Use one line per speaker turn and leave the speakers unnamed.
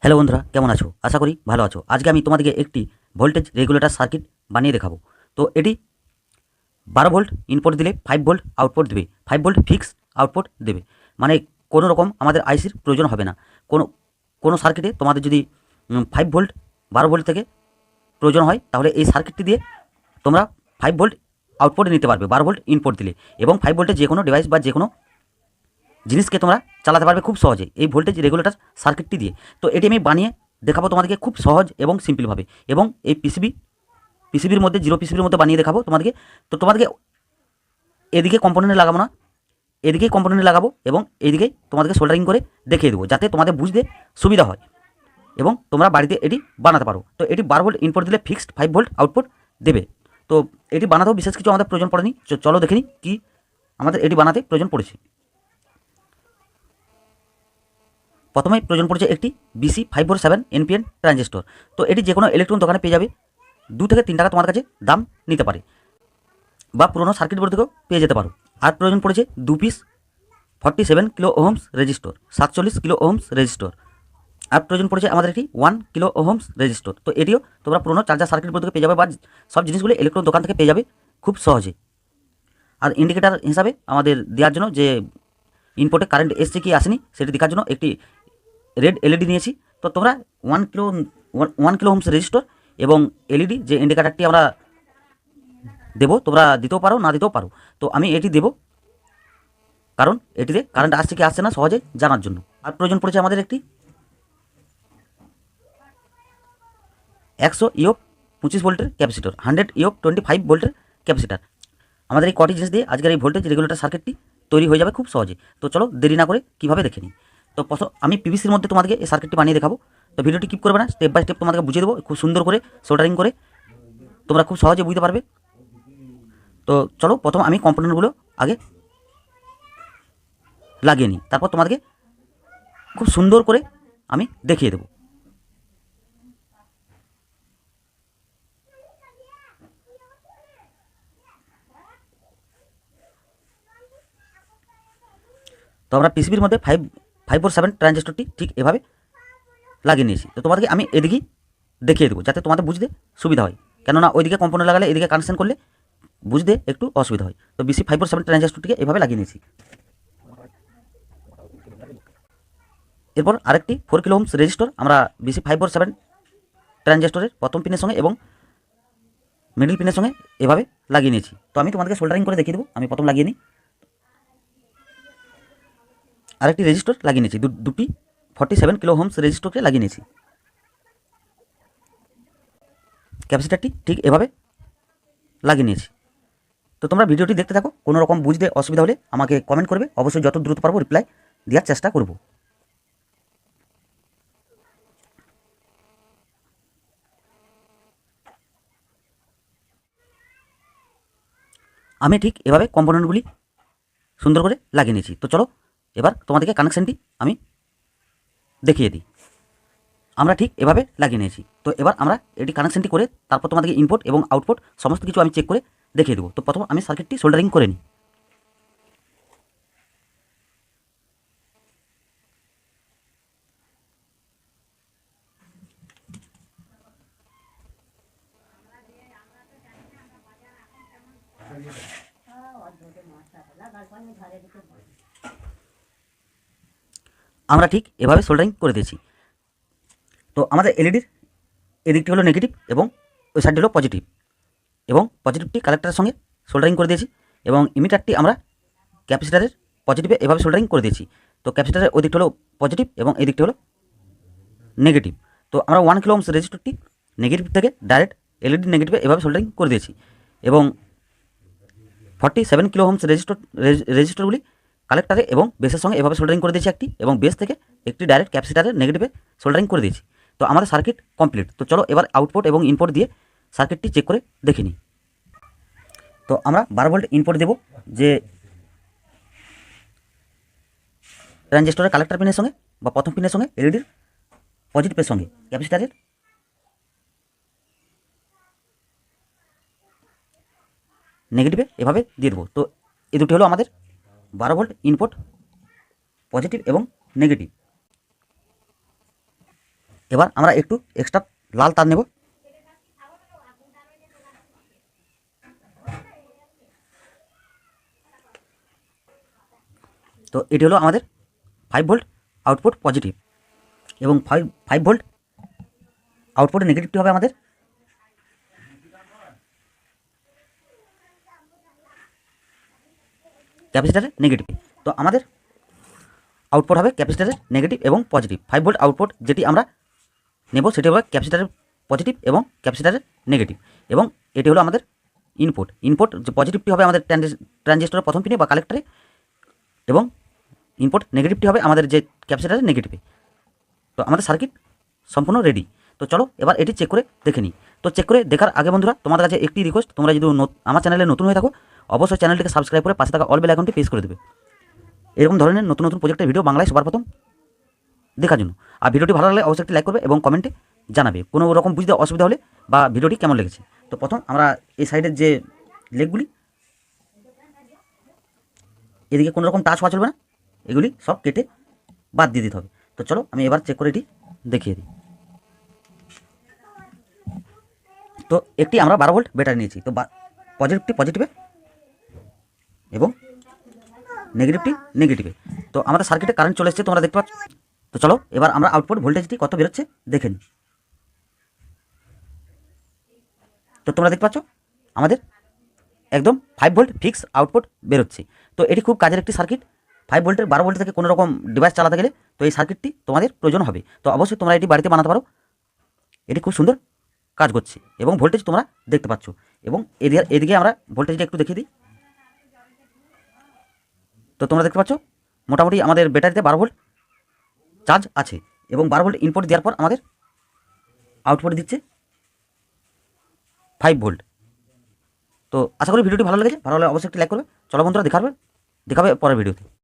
Hello বন্ধুরা, কেমন আছো? আশা করি ভালো আছো। আজকে আমি তোমাদেরকে একটি ভোল্টেজ রেগুলেটর সার্কিট বানিয়ে দেখাবো। তো এটি 12 ভোল্ট ইনপুট দিলে 5 ভোল্ট আউটপুট দেবে। 5 ভোল্ট ফিক্স আউটপুট দেবে। মানে কোনো রকম আমাদের আইসির প্রয়োজন হবে না। কোনো কোনো সার্কিটে তোমাদের যদি 5 ভোল্ট 12 ভোল্ট থেকে প্রয়োজন হয়, তাহলে এই সার্কিটটি দিয়ে তোমরা 5 ভোল্ট আউটপুট নিতে পারবে 12 ভোল্ট ইনপুট দিলে, এবং 5 ভোল্টের যে কোনো ডিভাইস বা যে কোনো জিনিসকে তোমরা চালাতে পারবে খুব সহজে এই ভোল্টেজ রেগুলেটর সার্কিটটি দিয়ে। তো এটি আমি বানিয়ে দেখাবো তোমাদেরকে খুব সহজ এবং সিম্পলভাবে, এবং এই পিসিবির মধ্যে পিসিবির মধ্যে বানিয়ে দেখাবো তোমাদেরকে। তো তোমাদেরকে এদিকে কম্পোনেন্ট লাগাবো না, এদিকেই কম্পোনেন্ট লাগাবো এবং এইদিকেই তোমাদেরকে সোল্ডারিং করে দেখিয়ে দেবো, যাতে তোমাদের বুঝতে সুবিধা হয় এবং তোমরা বাড়িতে এটি বানাতে পারো। তো এটি 12 ভোল্ট ইনপুট দিলে ফিক্সড 5 ভোল্ট আউটপুট দেবে। তো এটি বানাতেও বিশেষ কিছু আমাদের প্রয়োজন পড়েনি। চলো দেখে নিই কি আমাদের এটি বানাতে প্রয়োজন পড়েছে। প্রথমে প্রয়োজন পড়ছে একটি BC547 NPN ট্রানজিস্টর। তো এটি যে কোনো ইলেকট্রনিক দোকানে পেয়ে যাবে। 2 থেকে 3 টাকা তোমার কাছে দাম নিতে পারে, বা পুরোনো সার্কিট বোর্ড থেকেও পেয়ে যেতে পারো। আর প্রয়োজন পড়েছে 2 piece 47 kilo ohms resistor, 47 kilo ohms resistor. আর প্রয়োজন পড়েছে আমাদের একটি 1 কিলো ওহমস রেজিস্টর। তো এটিও তোমরা পুরোনো চার্জার সার্কিট বোর্ড থেকে পেয়ে যাবে, বা সব জিনিসগুলো ইলেকট্রনিক দোকান থেকে পেয়ে যাবে খুব সহজে। আর ইন্ডিকেটার হিসাবে আমাদের দেওয়ার জন্য যে ইনপুটে কারেন্ট এসছে কি আসেনি সেটি দেখার জন্য একটি রেড এলইডি নিয়েছি। তো তোমরা 1 কিলো ওহমস রেজিস্টর এবং এলইডি যে ইন্ডিকেটারটি আমরা দেবো, তোমরা দিতেও পারো না দিতেও পারো। তো আমি এটি দেবো, কারণ এটিতে কারেন্ট আসছে কি আসছে না সহজে জানার জন্য। আর প্রয়োজন পড়েছে আমাদের একটি 100 ইওক 25 ভোল্টের ক্যাপাসিটর, 100 ইওক 25 ভোল্টের ক্যাপাসিটার। আমাদের এই কটি জিনিস দিয়ে আজকের এই ভোল্টেজ রেগুলেটর সার্কিটটি তৈরি হয়ে যাবে খুব সহজে। তো চলো দেরি না করে কীভাবে দেখে নিই। তো আমি পিভিসির মধ্যে তোমাদেরকে এই সার্কিটটি বানিয়ে দেখাবো। তো ভিডিওটি কিপ করবে না, স্টেপ বাই স্টেপ তোমাদেরকে বুঝিয়ে দেবো খুব সুন্দর করে সোল্ডারিং করে, তোমরা খুব সহজে বুঝতে পারবে। তো চলো প্রথম আমি কম্পোনেন্টগুলো আগে লাগিয়ে নিই, তারপর তোমাদেরকে খুব সুন্দর করে আমি দেখিয়ে দেবো। তো আমরা পিসিবির মধ্যে 547 ট্রানজিস্টরটি ঠিক এভাবে লাগিয়ে নিয়েছি। তো তোমাদেরকে আমি এদিকেই দেখিয়ে দেবো, যাতে তোমাদের বুঝতে সুবিধা হয়। কেননা ওইদিকে কম্পোনেন্ট লাগালে এদিকে কানেকশন করলে বুঝতে একটু অসুবিধা হয়। তো BC547 ট্রানজিস্টরটিকে এভাবে লাগিয়ে নিয়েছি। এরপর আরেকটি 4 কিলো ওহমস রেজিস্টর আমরা BC547 ট্রানজিস্টরের প্রথম পিনের সঙ্গে এবং মিডল পিনের সঙ্গে এভাবে লাগিয়ে নিয়েছি। তো আমি তোমাদেরকে সোল্ডারিং করে দেখিয়ে দেবো। আমি প্রথম লাগিয়ে নিই, আরেকটি রেজিস্টর লাগিয়ে নিয়েছি, দুটি 47 কিলো ওহমস রেজিস্টরকে লাগিয়ে নিয়েছি। ক্যাপাসিটারটি ঠিক এভাবে লাগিয়ে নিয়েছি। তো তোমরা ভিডিওটি দেখতে থাকো, কোনো রকম বুঝতে অসুবিধা হলে আমাকে কমেন্ট করবে, অবশ্যই যত দ্রুত পারবো রিপ্লাই দেওয়ার চেষ্টা করব। আমি ঠিক এভাবে কম্পোনেন্টগুলি সুন্দর করে লাগিয়ে নিয়েছি। তো চলো এবার তোমাদেরকে কানেকশানটি আমি দেখিয়ে দিই। আমরা ঠিক এভাবে লাগিয়ে নিয়েছি। তো এবার আমরা এটি কানেকশানটি করে তারপর তোমাদেরকে ইনপুট এবং আউটপুট সমস্ত কিছু আমি চেক করে দেখিয়ে দেবো। তো প্রথম আমি সার্কিটটি সোল্ডারিং করে নিই। আমরা ঠিক এভাবে সোল্ডারিং করে দিয়েছি। তো আমাদের এলইডির এদিকটি হলো নেগেটিভ এবং ওই সাইডটি হলো পজিটিভ, এবং পজিটিভটি কালেক্টরের সঙ্গে সোল্ডারিং করে দিয়েছি, এবং ইমিটারটি আমরা ক্যাপাসিটারের পজিটিভে এভাবে সোল্ডারিং করে দিয়েছি। তো ক্যাপাসিটারের ওই দিকটা হলো পজিটিভ এবং এই দিকটা হলো নেগেটিভ। তো আমরা 1 কিলো ওহমস রেজিস্টরটি নেগেটিভ থেকে ডাইরেক্ট এলইডি নেগেটিভে এভাবে সোল্ডারিং করে দিয়েছি, এবং 47 কিলো ওহমস রেজিস্টরগুলি কালেক্টারে এবং বেসের সঙ্গে এভাবে সোল্ডারিং করে দিয়েছি একটি, এবং বেস থেকে একটি ডাইরেক্ট ক্যাপাসিটারের নেগেটিভে সোল্ডারিং করে দিয়েছি। তো আমাদের সার্কিট কমপ্লিট। তো চলো এবার আউটপুট এবং ইনপুট দিয়ে সার্কিটটি চেক করে দেখে নিই। তো আমরা 12 ভোল্ট ইনপুট দেবো, যে ট্রানজিস্টরের কালেক্টর পিনের সঙ্গে বা প্রথম পিনের সঙ্গে এলইডির পজিটিভের সঙ্গে ক্যাপাসিটারের নেগেটিভে এভাবে দিয়ে দেবো। তো এই দুটি হলো আমাদের 12 ভোল্ট ইনপুট, পজিটিভ এবং নেগেটিভ। এবার আমরা একটু এক্সট্রা লাল তার নেব। তো এটি হলো আমাদের 5 ভোল্ট আউটপুট পজিটিভ, এবং 5 ভোল্ট আউটপুট নেগেটিভটি হবে আমাদের ক্যাপাসিটারের নেগেটিভ। তো আমাদের আউটপুট হবে ক্যাপাসিটারের নেগেটিভ এবং পজিটিভ। 5 ভোল্ট আউটপুট যেটি আমরা নেব সেটি হবে ক্যাপাসিটারের পজিটিভ এবং ক্যাপাসিটারের নেগেটিভ, এবং এটি হলো আমাদের ইনপুট যে পজিটিভটি হবে আমাদের ট্রানজিস্টরের প্রথম পিনে বা কালেক্টরে, এবং ইনপুট নেগেটিভটি হবে আমাদের যে ক্যাপাসিটারের নেগেটিভে। তো আমাদের সার্কিট সম্পূর্ণ রেডি। তো চলো এবার এটি চেক করে দেখে নিই। তো চেক করে দেখার আগে বন্ধুরা তোমাদের কাছে একটি রিকোয়েস্ট, তোমরা যদি আমার চ্যানেলে নতুন হয়ে থাকো অবশ্যই চ্যানেলটিকে সাবস্ক্রাইব করে পাশে থাকা অল বেল আইকনটি প্রেস করে দেবে, এরকম ধরনের নতুন নতুন প্রজেক্টের ভিডিও বাংলায় সবার প্রথম দেখার জন্য। আর ভিডিওটি ভালো লাগলে অবশ্যই একটি লাইক করবে এবং কমেন্টে জানাবে কোনো রকম বুঝতে অসুবিধা হলে বা ভিডিওটি কেমন লেগেছে। তো প্রথম আমরা এই সাইডের যে লেগগুলি, এদিকে কোনো রকম টাচ হওয়া চলবে না, এগুলি সব কেটে বাদ দিয়ে দিতে হবে। তো চলো আমি এবার চেক করে এটি দেখিয়ে দিই। তো একটি আমরা 12 ভোল্ট ব্যাটারি নিয়েছি। তো পজিটিভটি পজিটিভে এবং নেগেটিভটি নেগেটিভে। তো আমাদের সার্কিটে কারেন্ট চলে এসেছে, তোমরা দেখতে পাচ্ছ। তো চলো এবার আমরা আউটপুট ভোল্টেজটি কত বেরোচ্ছে দেখে নিই। তো তোমরা দেখতে পাচ্ছ আমাদের একদম 5 ভোল্ট ফিক্স আউটপুট বেরোচ্ছে। তো এটি খুব কাজের একটি সার্কিট। 5 ভোল্টের 12 ভোল্ট থেকে কোনো রকম ডিভাইস চালাতে গেলে তো এই সার্কিটটি তোমাদের প্রয়োজন হবে। তো অবশ্যই তোমরা এটি বাড়িতে বানাতে পারো। এটি খুব সুন্দর কাজ করছে এবং ভোল্টেজ তোমরা দেখতে পাচ্ছ। এবং এদিকে আমরা ভোল্টেজটা একটু দেখিয়ে দিই। তো তোমরা দেখতে পাচ্ছ মোটামুটি আমাদের ব্যাটারিতে 12 ভোল্ট চার্জ আছে, এবং 12 ভোল্ট ইনপুট দেওয়ার পর আমাদের আউটপুট দিচ্ছে 5 ভোল্ট। তো আশা করি ভিডিওটি ভালো লেগেছে। ভালো লাগলে অবশ্যই একটি লাইক করবে। চলো বন্ধুরা দেখাবে পরের ভিডিওতে।